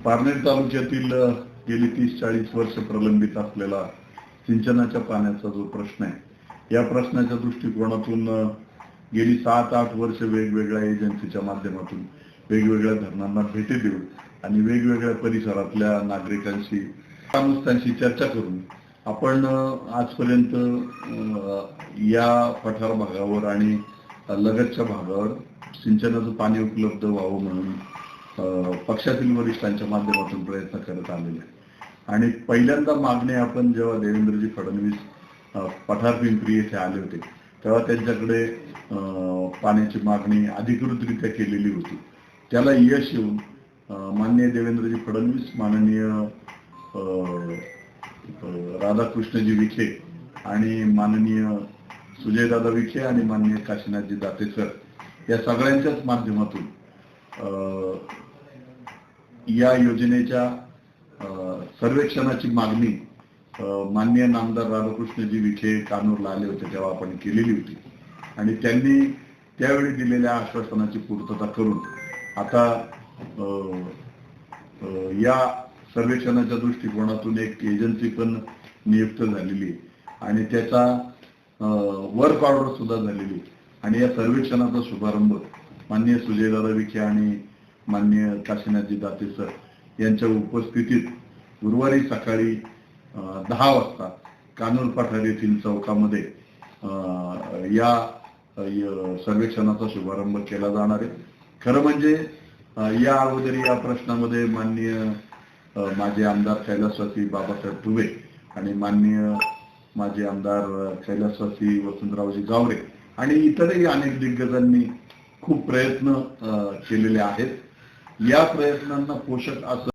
पारनेर तालुक्यातील गेली 30-40 वर्ष प्रलंबित असलेला सिंचनाच्या पाण्याचा जो प्रश्न आहे, या प्रश्नाच्या दृष्टिकोनातून गेली 7-8 वर्ष वेगवेगळ्या एजन्सीच्या माध्यमातून वेगवेगळ्या धरणांना भेटी देऊन आणि वेगवेगळ्या परिसरातल्या नागरिकांशी ग्रामस्थांशी चर्चा करून आपण आजपर्यंत या पठार भागावर आणि लगतच्या भागावर सिंचनाचं पाणी उपलब्ध व्हावं म्हणून पक्षातील वरिष्ठांच्या माध्यमातून प्रयत्न करत आलेले आहे। आणि पहिल्यांदा मागणी आपण जेव्हा देवेंद्रजी फडणवीस पठार पिंपरी येथे आले होते तेव्हा त्यांच्याकडे पाण्याची मागणी अधिकृतरित्या केलेली होती। त्याला यश येऊन माननीय देवेंद्रजी फडणवीस, माननीय राधाकृष्णजी विखे आणि माननीय सुजयदादा विखे आणि माननीय काशीनाथजी दाते सर या सगळ्यांच्याच माध्यमातून या योजनेच्या सर्वेक्षणाची मागणी माननीय नामदार राधाकृष्णजी विखे कानूरला आले होते तेव्हा आपण केलेली होती आणि त्यांनी त्यावेळी दिलेल्या आश्वासनाची पूर्तता करून आता या सर्वेक्षणाच्या दृष्टिकोनातून एक एजन्सी पण नियुक्त झालेली आहे आणि त्याचा वर्क ऑर्डर सुद्धा झालेली आहे आणि या सर्वेक्षणाचा शुभारंभ माननीय सुजयदादा विखे आणि माननीय काशीनाथजी दाते सर यांच्या उपस्थितीत गुरुवारी सकाळी 10 वाजता कानूर पठार येथील चौकामध्ये या सर्वेक्षणाचा शुभारंभ केला जाणार आहे। खरं म्हणजे या अगोदर या प्रश्नामध्ये माननीय माजी आमदार कैलासवासी बाबासाहेब तुबे आणि माननीय माजी आमदार कैलासवासी वसंतरावजी गावरे आणि इतरही अनेक दिग्गजांनी खूप प्रयत्न केलेले आहेत। या प्रयत्नांना पोषक असं